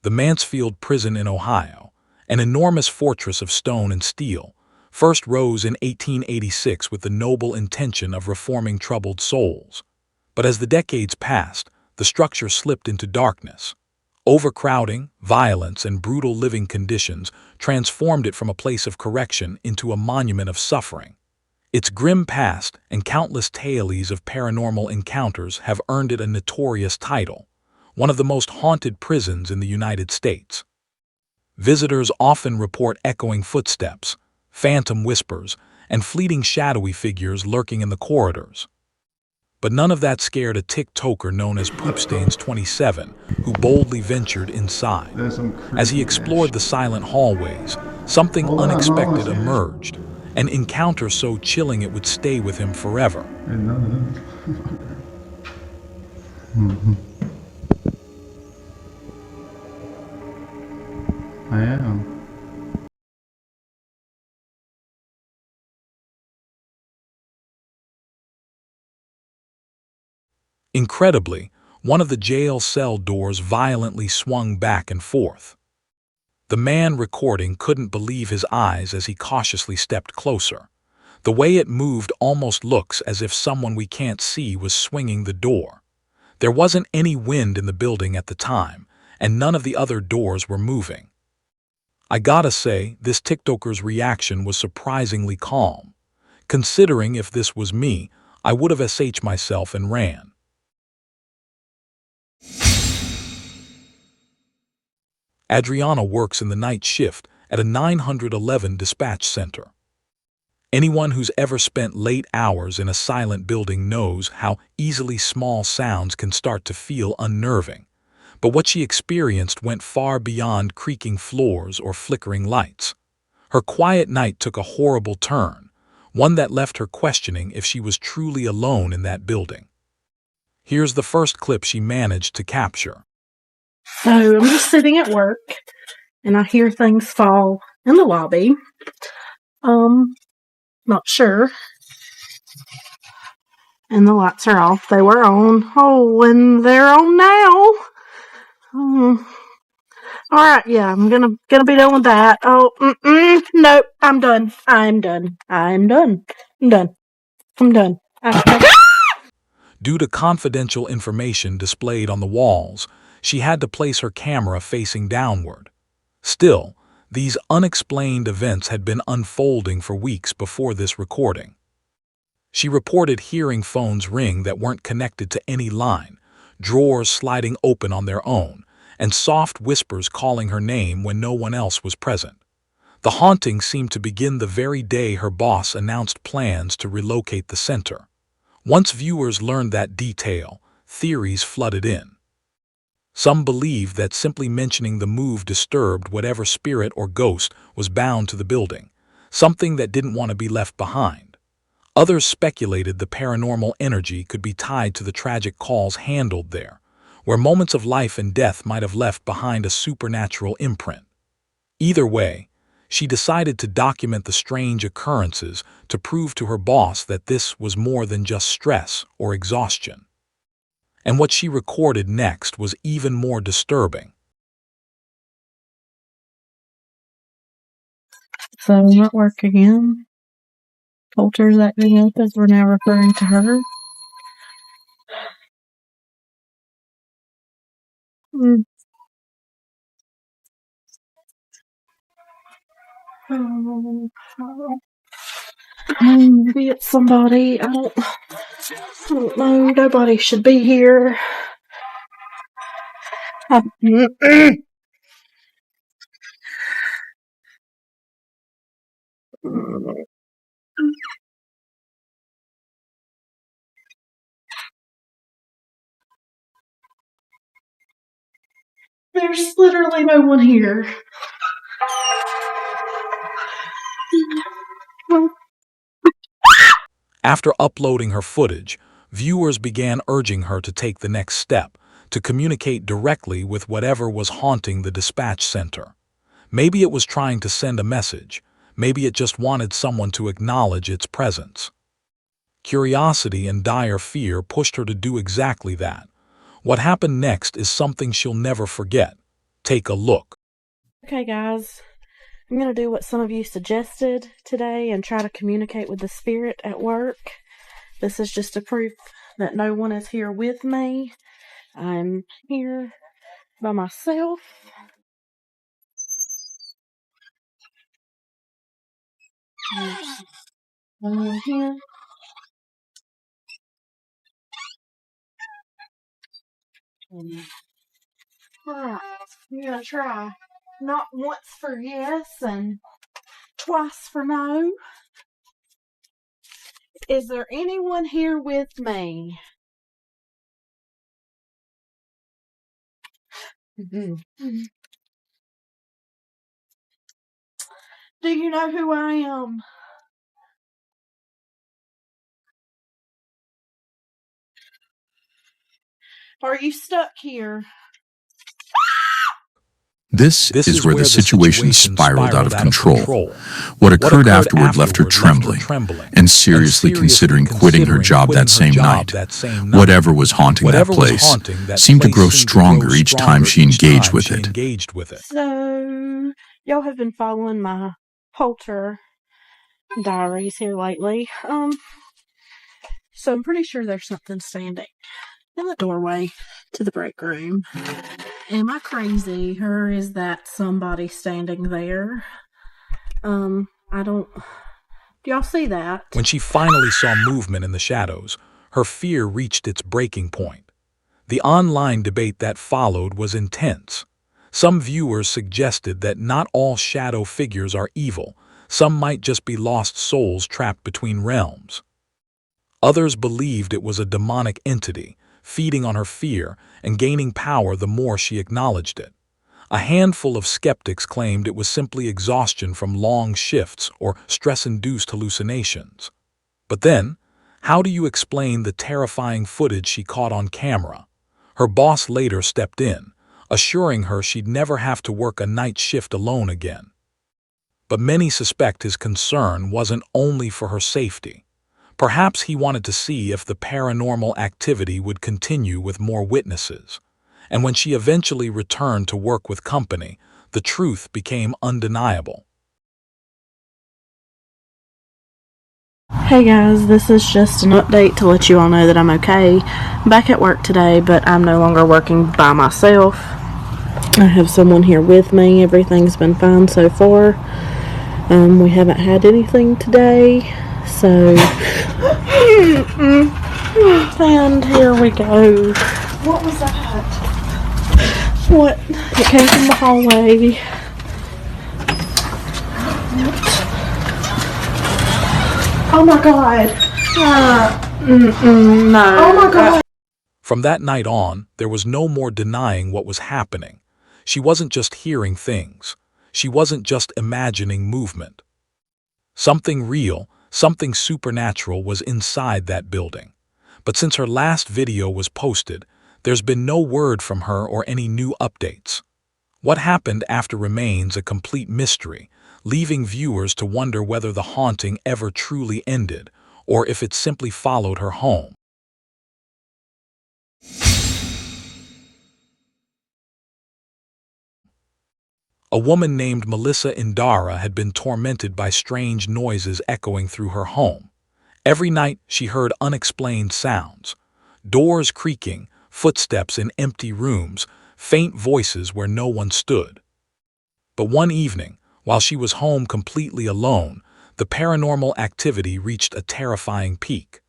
the Mansfield Prison in Ohio, an enormous fortress of stone and steel, first rose in 1886 with the noble intention of reforming troubled souls. But as the decades passed, the structure slipped into darkness. Overcrowding, violence, and brutal living conditions transformed it from a place of correction into a monument of suffering. Its grim past and countless tales of paranormal encounters have earned it a notorious title, one of the most haunted prisons in the United States. Visitors often report echoing footsteps, phantom whispers, and fleeting shadowy figures lurking in the corridors. But none of that scared a TikToker known as Poopstains27, who boldly ventured inside. As he explored the silent hallways, something unexpected emerged, an encounter so chilling it would stay with him forever. I am. Incredibly, one of the jail cell doors violently swung back and forth. The man recording couldn't believe his eyes as he cautiously stepped closer. The way it moved almost looks as if someone we can't see was swinging the door. There wasn't any wind in the building at the time, and none of the other doors were moving. I gotta say, this TikToker's reaction was surprisingly calm. Considering if this was me, I would have SH myself and ran. Adriana works in the night shift at a 911 dispatch center. Anyone who's ever spent late hours in a silent building knows how easily small sounds can start to feel unnerving. But what she experienced went far beyond creaking floors or flickering lights. Her quiet night took a horrible turn, one that left her questioning if she was truly alone in that building. Here's the first clip she managed to capture. So I'm just sitting at work, and I hear things fall in the lobby. Not sure. And the lights are off. They were on. Oh, and they're on now. All right, yeah, I'm gonna be done with that. Oh, nope, I'm done. Due to confidential information displayed on the walls, she had to place her camera facing downward. Still, these unexplained events had been unfolding for weeks before this recording. She reported hearing phones ring that weren't connected to any line, drawers sliding open on their own, and soft whispers calling her name when no one else was present. The haunting seemed to begin the very day her boss announced plans to relocate the center. Once viewers learned that detail, theories flooded in. Some believed that simply mentioning the move disturbed whatever spirit or ghost was bound to the building, something that didn't want to be left behind. Others speculated the paranormal energy could be tied to the tragic calls handled there, where moments of life and death might have left behind a supernatural imprint. Either way, she decided to document the strange occurrences to prove to her boss that this was more than just stress or exhaustion. And what she recorded next was even more disturbing. So I'm at work again. Coulter's acting up as we're now referring to her. Maybe it's somebody. I don't know. Nobody should be here. There's literally no one here. After uploading her footage, viewers began urging her to take the next step, to communicate directly with whatever was haunting the dispatch center. Maybe it was trying to send a message. Maybe it just wanted someone to acknowledge its presence. Curiosity and dire fear pushed her to do exactly that. What happened next is something she'll never forget. Take a look. Okay, guys, I'm going to do what some of you suggested today and try to communicate with the spirit at work. This is just a proof that no one is here with me. I'm here by myself. I'm here. Alright, I'm going to try not once for yes and twice for no. Is there anyone here with me? Mm-hmm. Do you know who I am? Are you stuck here? This is where the situation spiraled out of control. What occurred afterward left her trembling and seriously considering quitting her job that same night. Whatever was haunting that place seemed to grow stronger each time she engaged with it. So, y'all have been following my Polter diaries here lately. So I'm pretty sure there's something standing in the doorway to the break room. Am I crazy, or is that somebody standing there? I don't... Do y'all see that? When she finally saw movement in the shadows, her fear reached its breaking point. The online debate that followed was intense. Some viewers suggested that not all shadow figures are evil. Some might just be lost souls trapped between realms. Others believed it was a demonic entity, feeding on her fear and gaining power the more she acknowledged it. A handful of skeptics claimed it was simply exhaustion from long shifts or stress-induced hallucinations. But then, how do you explain the terrifying footage she caught on camera? Her boss later stepped in, assuring her she'd never have to work a night shift alone again. But many suspect his concern wasn't only for her safety. Perhaps he wanted to see if the paranormal activity would continue with more witnesses. And when she eventually returned to work with company, the truth became undeniable. Hey guys, this is just an update to let you all know that I'm okay. I'm back at work today, but I'm no longer working by myself. I have someone here with me. Everything's been fine so far. We haven't had anything today, so... And here we go. What was that? What? It came from the hallway. What? Oh my god. No. Oh my god. From that night on, there was no more denying what was happening. She wasn't just hearing things. She wasn't just imagining movement. Something real, something supernatural was inside that building. But since her last video was posted, there's been no word from her or any new updates. What happened after remains a complete mystery, leaving viewers to wonder whether the haunting ever truly ended, or if it simply followed her home. A woman named Melissa Indara had been tormented by strange noises echoing through her home. Every night she heard unexplained sounds, doors creaking, footsteps in empty rooms, faint voices where no one stood. But one evening, while she was home completely alone, the paranormal activity reached a terrifying peak.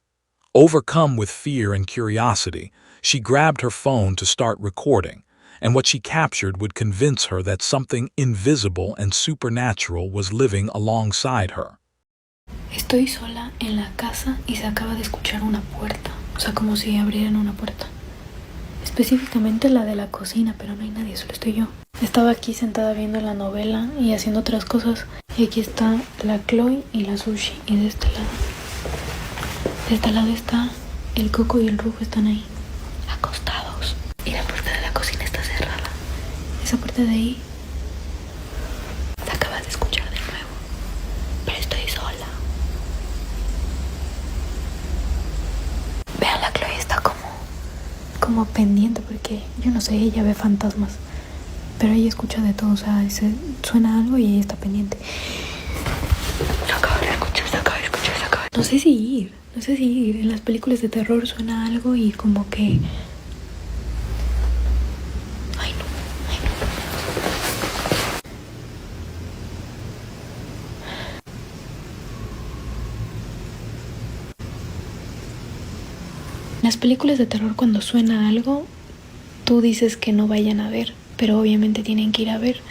Overcome with fear and curiosity, she grabbed her phone to start recording, and what she captured would convince her that something invisible and supernatural was living alongside her. Estoy sola en la casa y se acaba de escuchar una puerta, o sea, como si abrieran una puerta. Específicamente la de la cocina, pero no hay nadie, solo estoy yo. Estaba aquí sentada viendo la novela y haciendo otras cosas. Y aquí está la Chloe y la Sushi. Y de este lado está el Coco y el Rufo, están ahí, acostados. Y la puerta de la cocina está cerrada. Esa puerta de ahí se acaba de escuchar de nuevo. Pero estoy sola. Vean, la Chloe está como pendiente porque, yo no sé, ella ve fantasmas. Pero ella escucha de todo, o sea, suena algo y ella está pendiente. Se acaba de escuchar, se acaba de escuchar, se acaba de... No sé si ir. En las películas de terror suena algo y como que... Ay, no. En las películas de terror cuando suena algo, tú dices que no vayan a ver, pero obviamente tienen que ir a ver,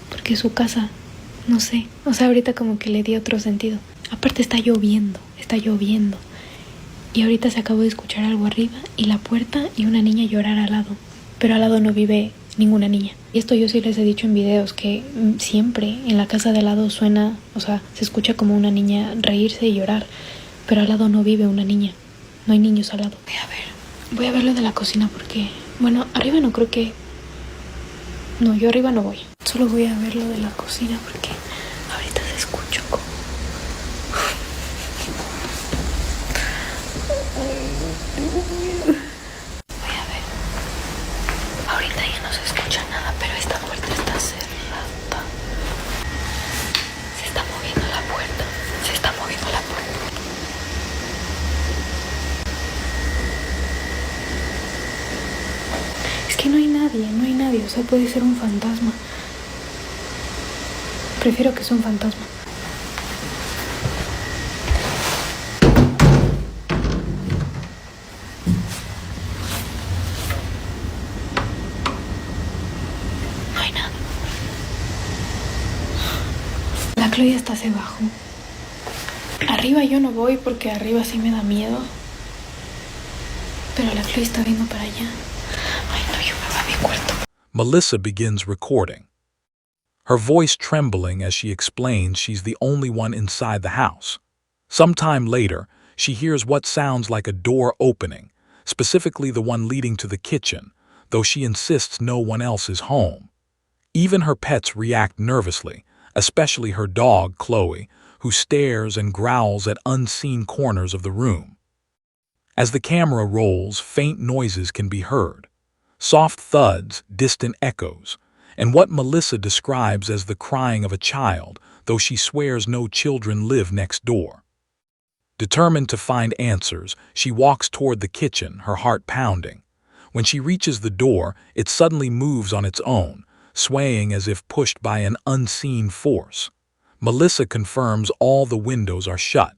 porque es su casa, no sé. O sea, ahorita como que le di otro sentido. Aparte está lloviendo. Y ahorita se acabó de escuchar algo arriba y la puerta y una niña llorar al lado. Pero al lado no vive ninguna niña. Y esto yo sí les he dicho en videos, que siempre en la casa de al lado suena, o sea, se escucha como una niña reírse y llorar, pero al lado no vive una niña. No hay niños al lado. Voy a ver lo de la cocina porque... Bueno, arriba no creo que... No, yo arriba no voy. Solo voy a ver lo de la cocina porque ahorita se escucha como... Voy a ver. Ahorita ya no se escucha nada, pero esta puerta está cerrada. Se está moviendo la puerta. Es que no hay nadie. O sea, puede ser un fantasma. Prefiero que sea un fantasma. No hay nada. La Chloe hasta se bajó. Arriba yo no voy porque arriba sí me da miedo. Pero la Chloe está viendo para allá. Ay, no, yo me voy a mi cuarto. Melissa begins recording, her voice trembling as she explains she's the only one inside the house. Sometime later, she hears what sounds like a door opening, specifically the one leading to the kitchen, though she insists no one else is home. Even her pets react nervously, especially her dog, Chloe, who stares and growls at unseen corners of the room. As the camera rolls, faint noises can be heard. Soft thuds, distant echoes, and what Melissa describes as the crying of a child, though she swears no children live next door. Determined to find answers, she walks toward the kitchen, her heart pounding. When she reaches the door, it suddenly moves on its own, swaying as if pushed by an unseen force. Melissa confirms all the windows are shut.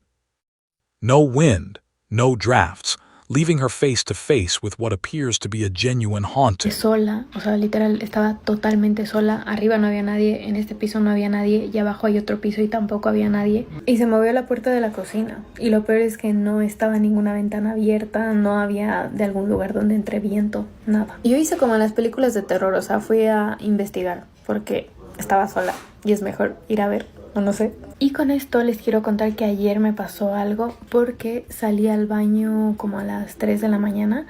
No wind, no drafts, leaving her face to face with what appears to be a genuine haunting. Sola, o sea, literal, estaba totalmente sola. Arriba no había nadie, en este piso no había nadie, y abajo hay otro piso y tampoco había nadie. Y se movió la puerta de la cocina. Y lo peor es que no estaba ninguna ventana abierta, no había de algún lugar donde entre viento, nada. Y yo hice como en las películas de terror, o sea, fui a investigar porque estaba sola y es mejor ir a ver, o no sé. Y con esto les quiero contar que ayer me pasó algo porque salí al baño como a las 3 de la mañana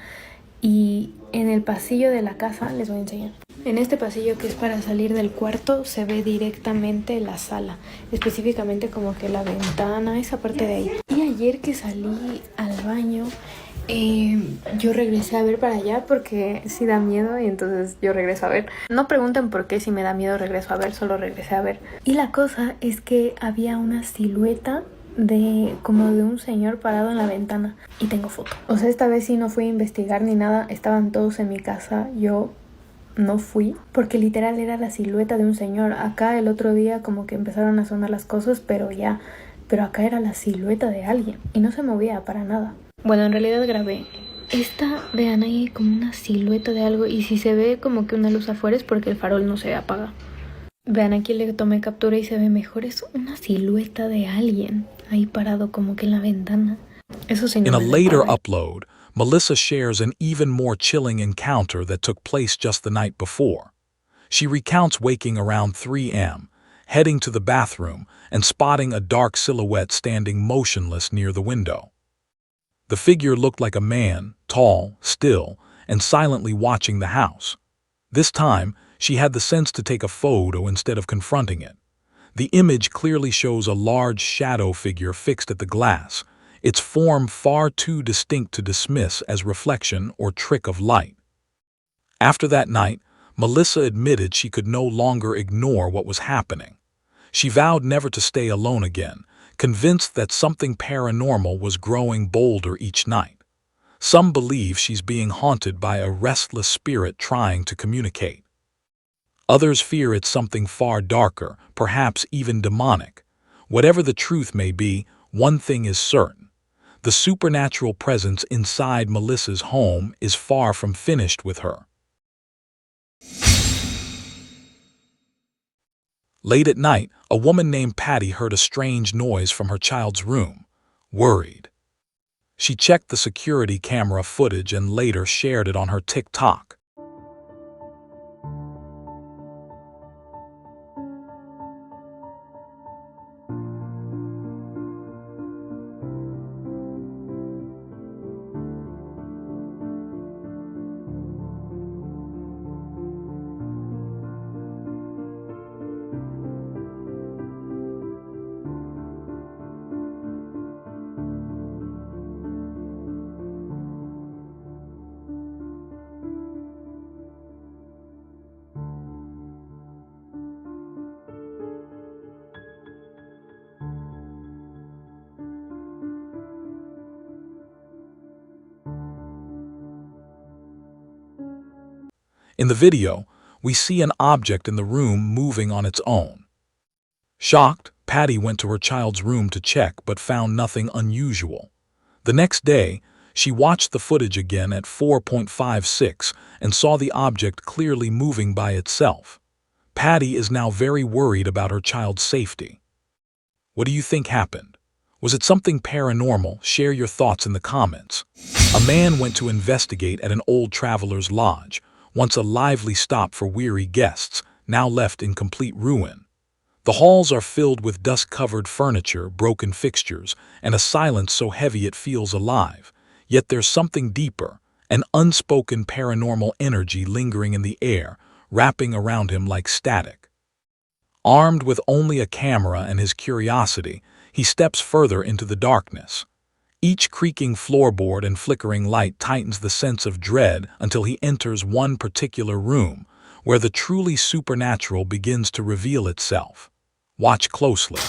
y en el pasillo de la casa, les voy a enseñar. En este pasillo que es para salir del cuarto se ve directamente la sala, específicamente como que la ventana, esa parte de ahí. Y ayer que salí al baño, yo regresé a ver para allá porque sí da miedo y entonces yo regreso a ver. No pregunten por qué si me da miedo regreso a ver, solo regresé a ver. Y la cosa es que había una silueta como de un señor parado en la ventana y tengo foto. O sea, esta vez sí no fui a investigar ni nada, estaban todos en mi casa, yo no fui porque literal era la silueta de un señor. Acá el otro día como que empezaron a sonar las cosas, pero acá era la silueta de alguien y no se movía para nada. Bueno, en realidad grabé. Vean ahí como una silueta de algo y si se ve como que una luz afuera es porque el farol no se apaga. Vean, aquí le tomé captura y se ve mejor. Es una silueta de alguien ahí parado como que en la ventana. Eso sí no In a me later separan. upload, Melissa shares an even more chilling encounter that took place just the night before. She recounts waking around 3 a.m., heading to the bathroom, and spotting a dark silhouette standing motionless near the window. The figure looked like a man, tall, still, and silently watching the house. This time, she had the sense to take a photo instead of confronting it. The image clearly shows a large shadow figure fixed at the glass, its form far too distinct to dismiss as reflection or trick of light. After that night, Melissa admitted she could no longer ignore what was happening. She vowed never to stay alone again, convinced that something paranormal was growing bolder each night. Some believe she's being haunted by a restless spirit trying to communicate. Others fear it's something far darker, perhaps even demonic. Whatever the truth may be, one thing is certain. The supernatural presence inside Melissa's home is far from finished with her. Late at night, a woman named Patty heard a strange noise from her child's room. Worried, she checked the security camera footage and later shared it on her TikTok. In the video, we see an object in the room moving on its own. Shocked, Patty went to her child's room to check but found nothing unusual. The next day, she watched the footage again at 4.56 and saw the object clearly moving by itself. Patty is now very worried about her child's safety. What do you think happened? Was it something paranormal? Share your thoughts in the comments. A man went to investigate at an old traveler's lodge, once a lively stop for weary guests, now left in complete ruin. The halls are filled with dust-covered furniture, broken fixtures, and a silence so heavy it feels alive. Yet there's something deeper, an unspoken paranormal energy lingering in the air, wrapping around him like static. Armed with only a camera and his curiosity, he steps further into the darkness. Each creaking floorboard and flickering light tightens the sense of dread until he enters one particular room, where the truly supernatural begins to reveal itself. Watch closely.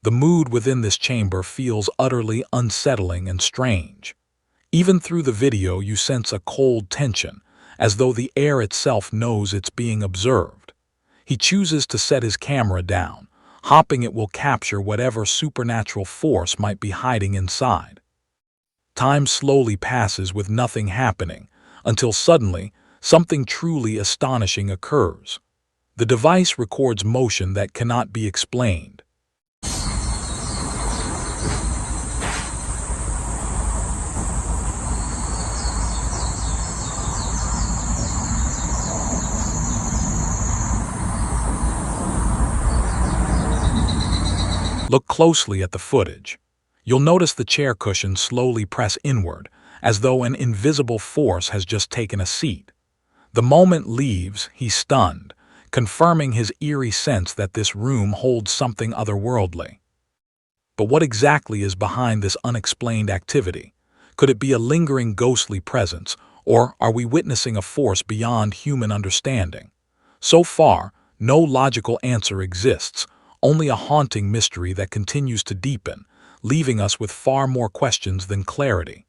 The mood within this chamber feels utterly unsettling and strange. Even through the video, you sense a cold tension, as though the air itself knows it's being observed. He chooses to set his camera down, hoping it will capture whatever supernatural force might be hiding inside. Time slowly passes with nothing happening, until suddenly, something truly astonishing occurs. The device records motion that cannot be explained. Look closely at the footage. You'll notice the chair cushions slowly press inward, as though an invisible force has just taken a seat. The moment leaves, he's stunned, confirming his eerie sense that this room holds something otherworldly. But what exactly is behind this unexplained activity? Could it be a lingering ghostly presence, or are we witnessing a force beyond human understanding? So far, no logical answer exists, only a haunting mystery that continues to deepen, leaving us with far more questions than clarity.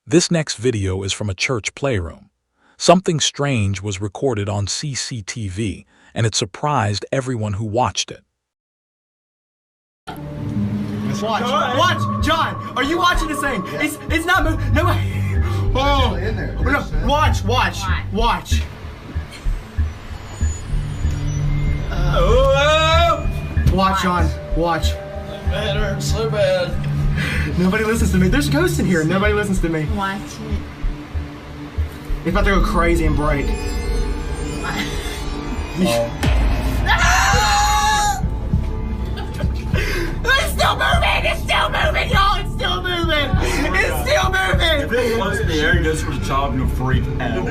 This next video is from a church playroom. Something strange was recorded on CCTV, and it surprised everyone who watched it. Watch, John. Are you watching this thing? It's not moving. No. Oh, no. Watch. Watch, John. Watch. It hurts so bad. Nobody listens to me. There's ghosts in here. Nobody listens to me. Watch it. It's about to go crazy and break. It's still moving! It's still moving, y'all! It's still moving! It's still moving! If it floats in the air, that's where the child will freak out.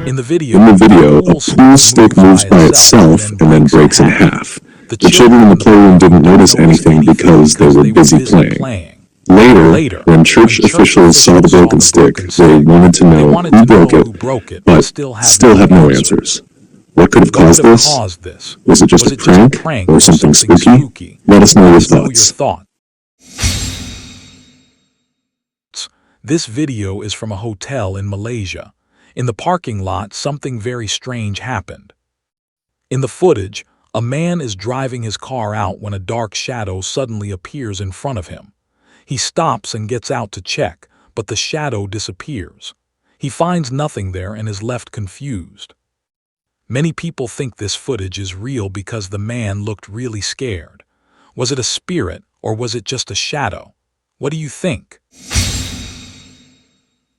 In the video, a pool stick moves by itself and then breaks in half. The children in the playroom didn't notice anything because they were busy playing. Later, when church officials saw the broken stick, they wanted to know who broke it, but still have no answers. What could have caused this? Was it just a prank or something spooky? Let us know your thoughts. This video is from a hotel in Malaysia. In the parking lot, something very strange happened. In the footage, a man is driving his car out when a dark shadow suddenly appears in front of him. He stops and gets out to check, but the shadow disappears. He finds nothing there and is left confused. Many people think this footage is real because the man looked really scared. Was it a spirit or was it just a shadow? What do you think?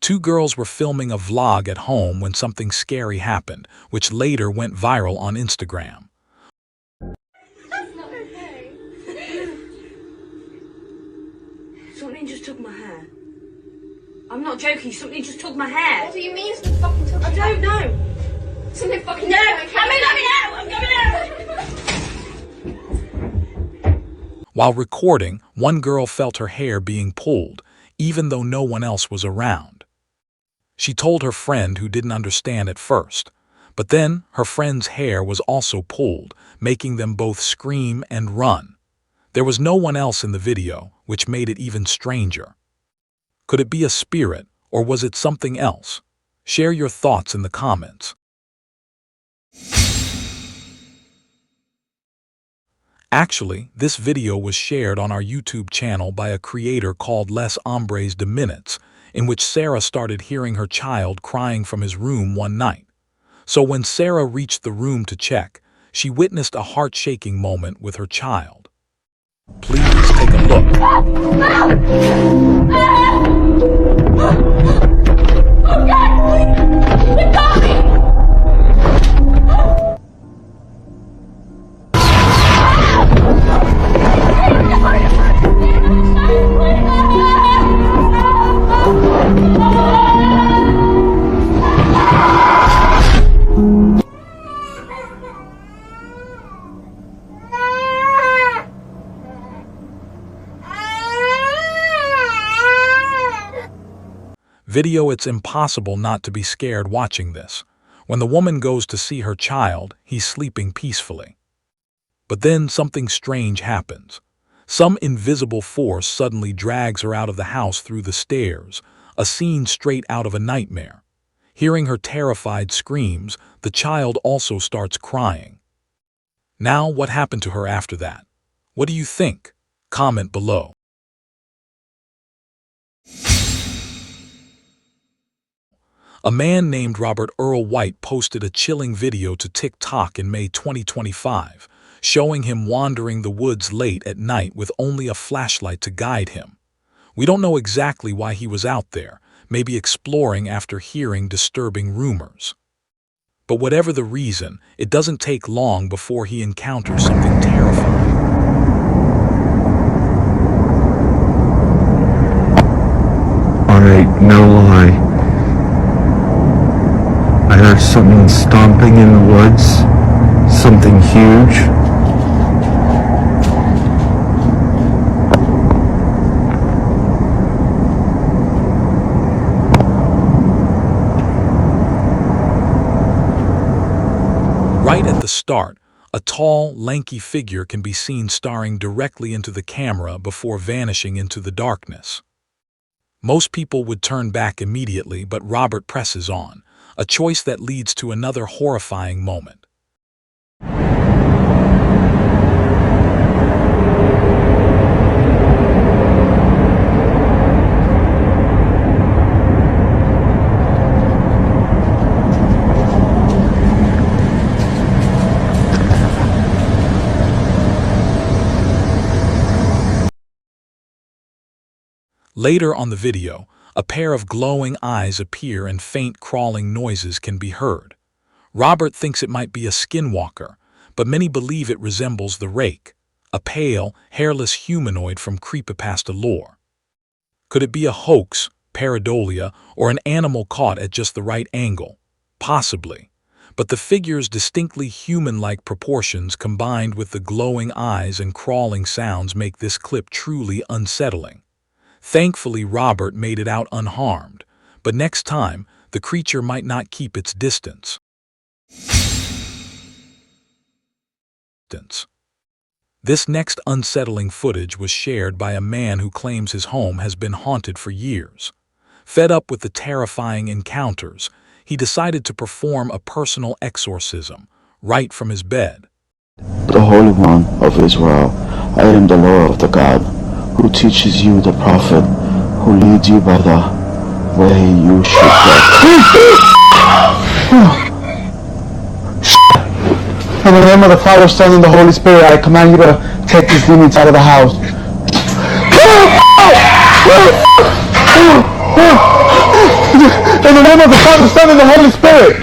Two girls were filming a vlog at home when something scary happened, which later went viral on Instagram. That's not okay. Something just took my hair. I'm not joking, something just took my hair. What do you mean something fucking took I don't know. Something fucking No, took my I'm coming out! While recording, one girl felt her hair being pulled, even though no one else was around. She told her friend who didn't understand at first, but then her friend's hair was also pulled, making them both scream and run. There was no one else in the video, which made it even stranger. Could it be a spirit, or was it something else? Share your thoughts in the comments. Actually, this video was shared on our YouTube channel by a creator called Les Hombres de Minutes, in which Sarah started hearing her child crying from his room one night. So when Sarah reached the room to check, she witnessed a heart-shaking moment with her child. Please take a look. Video, it's impossible not to be scared watching this. When the woman goes to see her child, he's sleeping peacefully. But then something strange happens. Some invisible force suddenly drags her out of the house through the stairs, a scene straight out of a nightmare. Hearing her terrified screams, the child also starts crying. Now, what happened to her after that? What do you think? Comment below. A man named Robert Earl White posted a chilling video to TikTok in May 2025, showing him wandering the woods late at night with only a flashlight to guide him. We don't know exactly why he was out there, maybe exploring after hearing disturbing rumors. But whatever the reason, it doesn't take long before he encounters something terrifying. Alright, no lie. I heard something stomping in the woods. Something huge. Right at the start, a tall, lanky figure can be seen staring directly into the camera before vanishing into the darkness. Most people would turn back immediately, but Robert presses on, a choice that leads to another horrifying moment. Later on the video, a pair of glowing eyes appear and faint crawling noises can be heard. Robert thinks it might be a skinwalker, but many believe it resembles the Rake, a pale, hairless humanoid from creepypasta lore. Could it be a hoax, pareidolia, or an animal caught at just the right angle? Possibly. But the figure's distinctly human-like proportions combined with the glowing eyes and crawling sounds make this clip truly unsettling. Thankfully, Robert made it out unharmed, but next time, the creature might not keep its distance. This next unsettling footage was shared by a man who claims his home has been haunted for years. Fed up with the terrifying encounters, he decided to perform a personal exorcism right from his bed. The Holy One of Israel, I am the Lord of the God, who teaches you the prophet, who leads you by the way you should go. In the name of the Father, Son, and the Holy Spirit, I command you to take these demons out of the house. In the name of the Father, Son, and the Holy Spirit,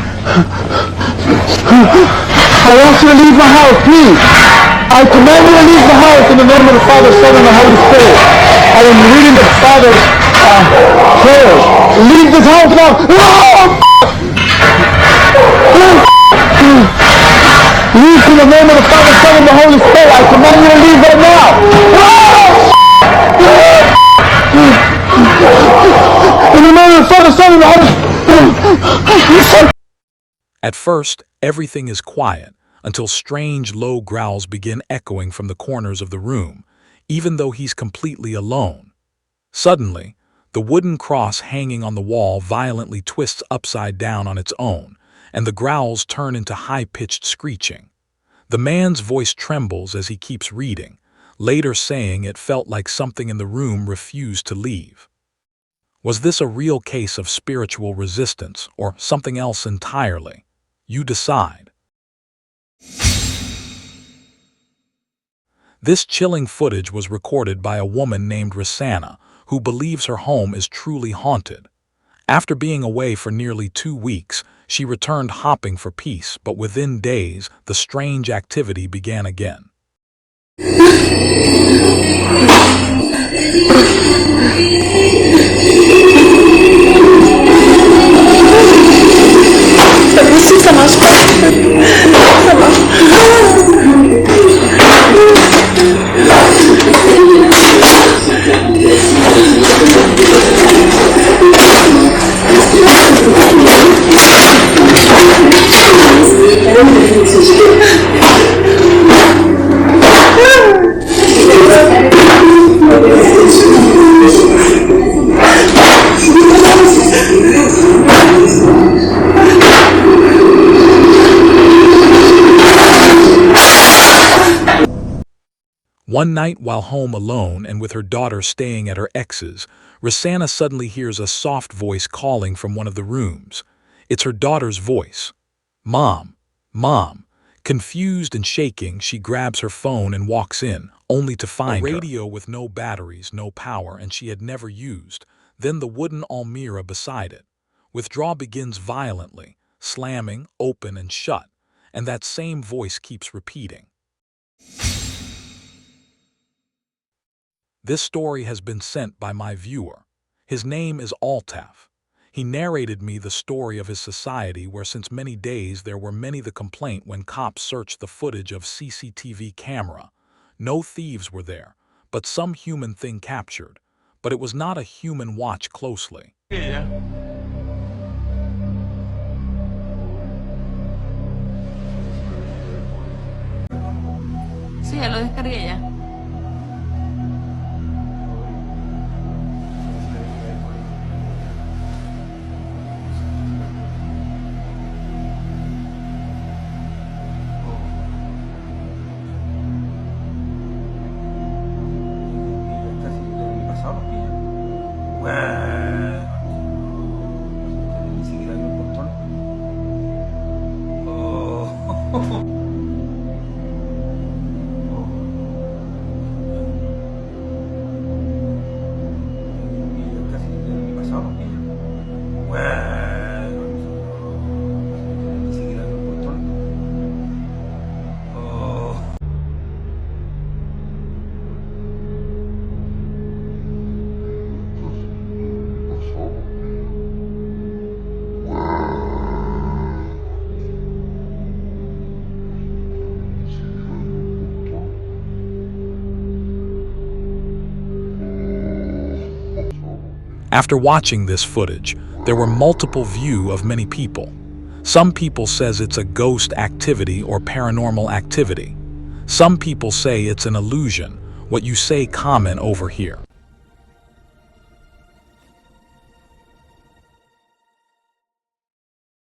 I want you to leave my house, please. I command you to leave the house in the name of the Father, Son, and the Holy Spirit. I am reading the Father's prayer. Leave this house now. Leave in the name of the Father, Son, and the Holy Spirit. I command you to leave right now. In the name of the Father, Son, and the Holy Spirit. At first, everything is quiet until strange low growls begin echoing from the corners of the room, even though he's completely alone. Suddenly, the wooden cross hanging on the wall violently twists upside down on its own, and the growls turn into high-pitched screeching. The man's voice trembles as he keeps reading, later saying it felt like something in the room refused to leave. Was this a real case of spiritual resistance or something else entirely? You decide. This chilling footage was recorded by a woman named Rosanna, who believes her home is truly haunted. After being away for nearly 2 weeks, she returned hopping for peace, but within days, the strange activity began again. One night, while home alone and with her daughter staying at her ex's, Rosanna suddenly hears a soft voice calling from one of the rooms. It's her daughter's voice. "Mom, Mom." Confused and shaking, she grabs her phone and walks in, only to find a radio with no batteries, no power, and she had never used. Then the wooden almirah beside it. Withdrawal begins violently. slamming open and shut, and that same voice keeps repeating. This story has been sent by my viewer. His name is Altaf. He narrated me the story of his society where since many days there were many the complaint when cops searched the footage of CCTV camera. No thieves were there, but some human thing captured. But it was not a human. Watch closely. Yeah. Sí, ya lo descargué ya. After watching this footage, there were multiple views of many people. Some people says it's a ghost activity or paranormal activity. Some people say it's an illusion. What you say, comment over here.